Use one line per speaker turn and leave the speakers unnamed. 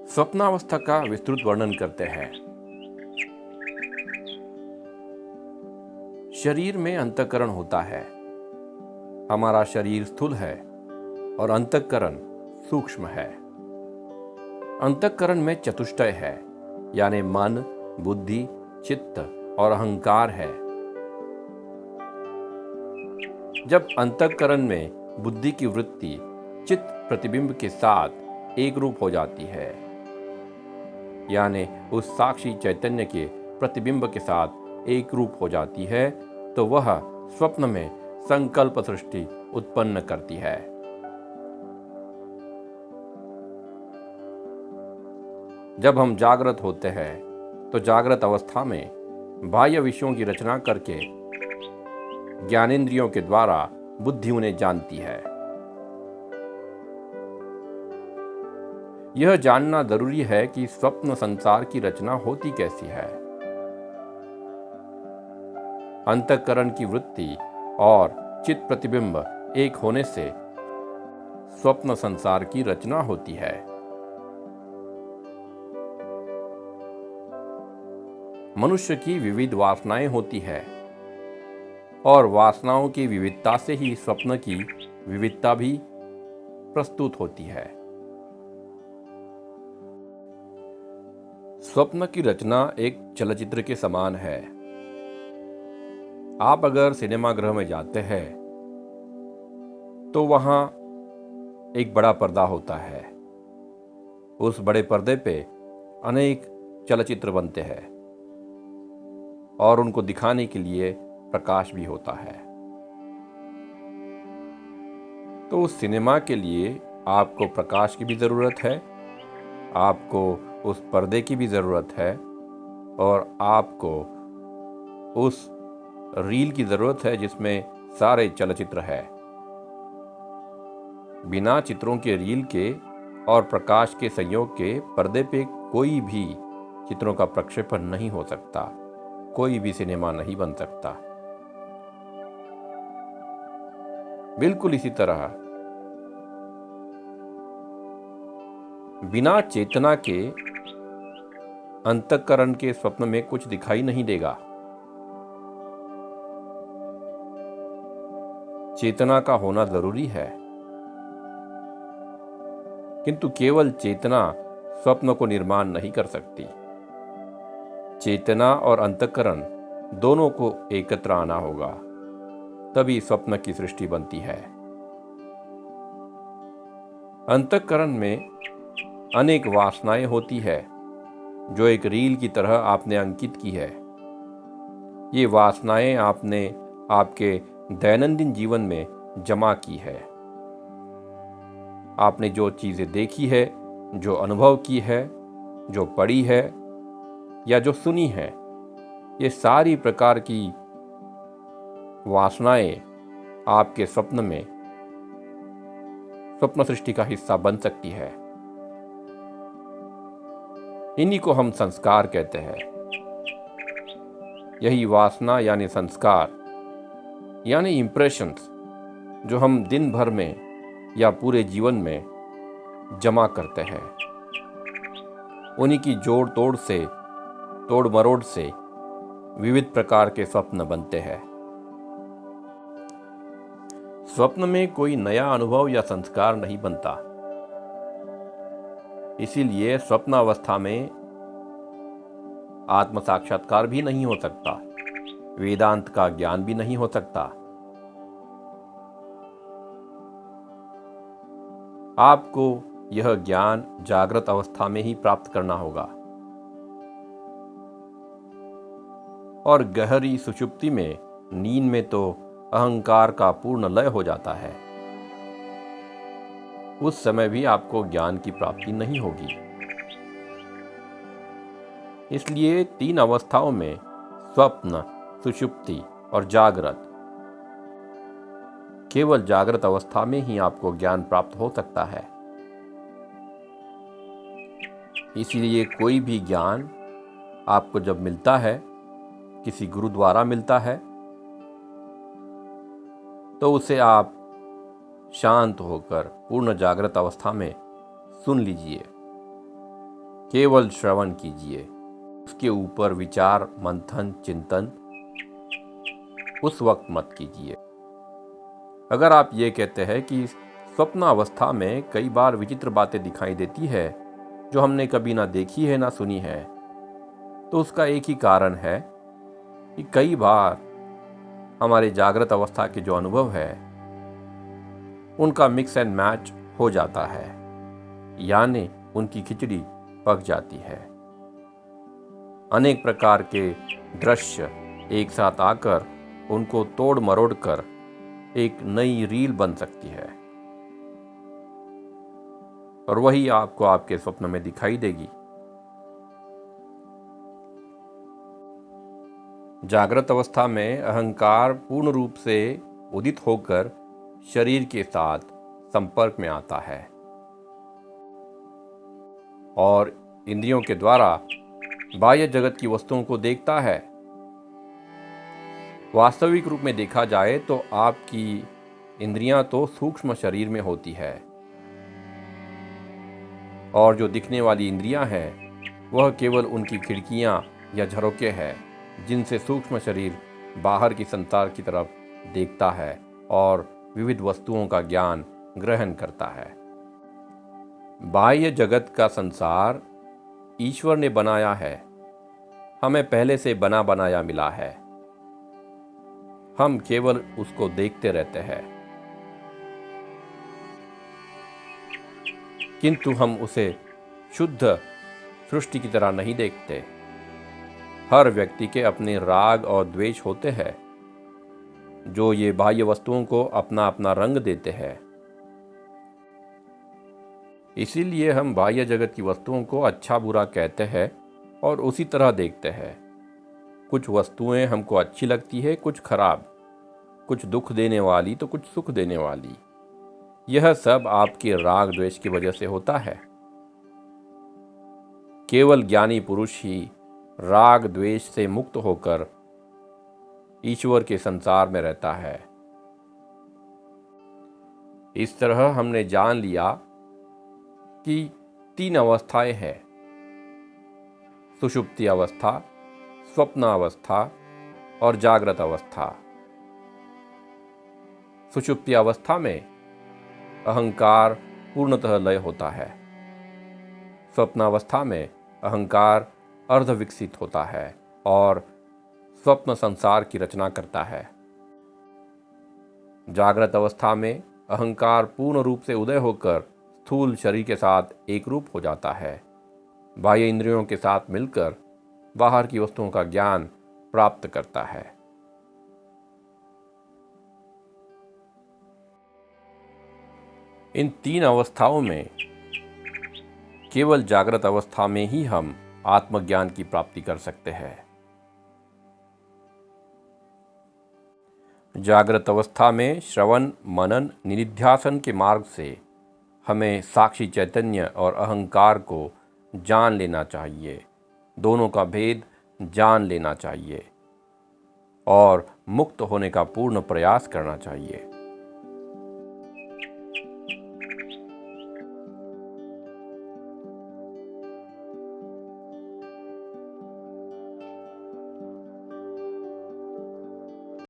स्वप्नावस्था का विस्तृत वर्णन करते हैं। शरीर में अंतःकरण होता है। हमारा शरीर स्थूल है और अंतःकरण सूक्ष्म है। अंतःकरण में चतुष्टय है, यानी मन, बुद्धि, चित्त और अहंकार है। जब अंतःकरण में बुद्धि की वृत्ति चित्त प्रतिबिंब के साथ एक रूप हो जाती है, यानी उस साक्षी चैतन्य के प्रतिबिंब के साथ एक रूप हो जाती है, तो वह स्वप्न में संकल्प सृष्टि उत्पन्न करती है। जब हम जागृत होते हैं तो जागृत अवस्था में बाह्य विषयों की रचना करके ज्ञानेंद्रियों के द्वारा बुद्धि उन्हें जानती है। यह जानना जरूरी है कि स्वप्न संसार की रचना होती कैसी है। अंतःकरण की वृत्ति और चित्त प्रतिबिंब एक होने से स्वप्न संसार की रचना होती है। मनुष्य की विविध वासनाएं होती है और वासनाओं की विविधता से ही स्वप्न की विविधता भी प्रस्तुत होती है। स्वप्न की रचना एक चलचित्र के समान है। आप अगर सिनेमागृह में जाते हैं तो वहां एक बड़ा पर्दा होता है। उस बड़े पर्दे पे अनेक चलचित्र बनते हैं और उनको दिखाने के लिए प्रकाश भी होता है। तो उस सिनेमा के लिए आपको प्रकाश की भी ज़रूरत है, आपको उस पर्दे की भी ज़रूरत है और आपको उस रील की ज़रूरत है जिसमें सारे चलचित्र है। बिना चित्रों के रील के और प्रकाश के संयोग के पर्दे पे कोई भी चित्रों का प्रक्षेपण नहीं हो सकता, कोई भी सिनेमा नहीं बन सकता। बिल्कुल इसी तरह बिना चेतना के अंतःकरण के स्वप्न में कुछ दिखाई नहीं देगा। चेतना का होना जरूरी है, किंतु केवल चेतना स्वप्न को निर्माण नहीं कर सकती। चेतना और अंतःकरण दोनों को एकत्र आना होगा, तभी स्वप्न की सृष्टि बनती है। अंतःकरण में अनेक वासनाएं होती है जो एक रील की तरह आपने अंकित की है। ये वासनाएं आपने आपके दैनंदिन जीवन में जमा की है। आपने जो चीजें देखी है, जो अनुभव की है, जो पढ़ी है या जो सुनी है, ये सारी प्रकार की वासनाएं आपके स्वप्न में स्वप्न सृष्टि का हिस्सा बन सकती है। इन्हीं को हम संस्कार कहते हैं। यही वासना यानी संस्कार यानी इंप्रेशंस जो हम दिन भर में या पूरे जीवन में जमा करते हैं, उन्हीं की जोड़ तोड़ से, तोड़ मरोड़ से विविध प्रकार के स्वप्न बनते हैं। स्वप्न में कोई नया अनुभव या संस्कार नहीं बनता। इसीलिए स्वप्न अवस्था में आत्म साक्षात्कार भी नहीं हो सकता, वेदांत का ज्ञान भी नहीं हो सकता। आपको यह ज्ञान जागृत अवस्था में ही प्राप्त करना होगा और गहरी सुषुप्ति में, नींद में तो अहंकार का पूर्ण लय हो जाता है। उस समय भी आपको ज्ञान की प्राप्ति नहीं होगी। इसलिए 3 अवस्थाओं में स्वप्न, सुषुप्ति और जागृत, केवल जागृत अवस्था में ही आपको ज्ञान प्राप्त हो सकता है। इसीलिए कोई भी ज्ञान आपको जब मिलता है, किसी गुरु द्वारा मिलता है, तो उसे आप शांत होकर पूर्ण जागृत अवस्था में सुन लीजिए। केवल श्रवण कीजिए, उसके ऊपर विचार मंथन चिंतन उस वक्त मत कीजिए। अगर आप ये कहते हैं कि स्वप्न अवस्था में कई बार विचित्र बातें दिखाई देती है जो हमने कभी ना देखी है ना सुनी है, तो उसका एक ही कारण है कि कई बार हमारे जागृत अवस्था के जो अनुभव है उनका मिक्स एंड मैच हो जाता है, यानी उनकी खिचड़ी पक जाती है। अनेक प्रकार के दृश्य एक साथ आकर उनको तोड़ मरोड़ कर एक नई रील बन सकती है और वही आपको आपके स्वप्न में दिखाई देगी। जागृत अवस्था में अहंकार पूर्ण रूप से उदित होकर शरीर के साथ संपर्क में आता है और इंद्रियों के द्वारा बाह्य जगत की वस्तुओं को देखता है। वास्तविक रूप में देखा जाए तो आपकी इंद्रियां तो सूक्ष्म शरीर में होती है और जो दिखने वाली इंद्रियां हैं वह केवल उनकी खिड़कियां या झरोके हैं जिनसे सूक्ष्म शरीर बाहर की संसार की तरफ देखता है और विविध वस्तुओं का ज्ञान ग्रहण करता है। बाह्य जगत का संसार ईश्वर ने बनाया है, हमें पहले से बना बनाया मिला है, हम केवल उसको देखते रहते हैं, किंतु हम उसे शुद्ध सृष्टि की तरह नहीं देखते। हर व्यक्ति के अपने राग और द्वेष होते हैं जो ये बाह्य वस्तुओं को अपना अपना रंग देते हैं। इसीलिए हम बाह्य जगत की वस्तुओं को अच्छा बुरा कहते हैं और उसी तरह देखते हैं। कुछ वस्तुएं हमको अच्छी लगती है, कुछ खराब, कुछ दुख देने वाली तो कुछ सुख देने वाली। यह सब आपके राग द्वेष की वजह से होता है। केवल ज्ञानी पुरुष ही राग द्वेष से मुक्त होकर ईश्वर के संसार में रहता है। इस तरह हमने जान लिया कि 3 अवस्थाएं हैं, सुषुप्ति अवस्था, स्वप्न अवस्था और जागृत अवस्था। सुषुप्ति अवस्था में अहंकार पूर्णतः लय होता है। स्वप्न अवस्था में अहंकार अर्ध विकसित होता है और स्वप्न संसार की रचना करता है। जागृत अवस्था में अहंकार पूर्ण रूप से उदय होकर स्थूल शरीर के साथ एक रूप हो जाता है, बाह्य इंद्रियों के साथ मिलकर बाहर की वस्तुओं का ज्ञान प्राप्त करता है। इन 3 अवस्थाओं में केवल जागृत अवस्था में ही हम आत्मज्ञान की प्राप्ति कर सकते हैं। जागृत अवस्था में श्रवण मनन निधिध्यासन के मार्ग से हमें साक्षी चैतन्य और अहंकार को जान लेना चाहिए, दोनों का भेद जान लेना चाहिए और मुक्त होने का पूर्ण प्रयास करना चाहिए।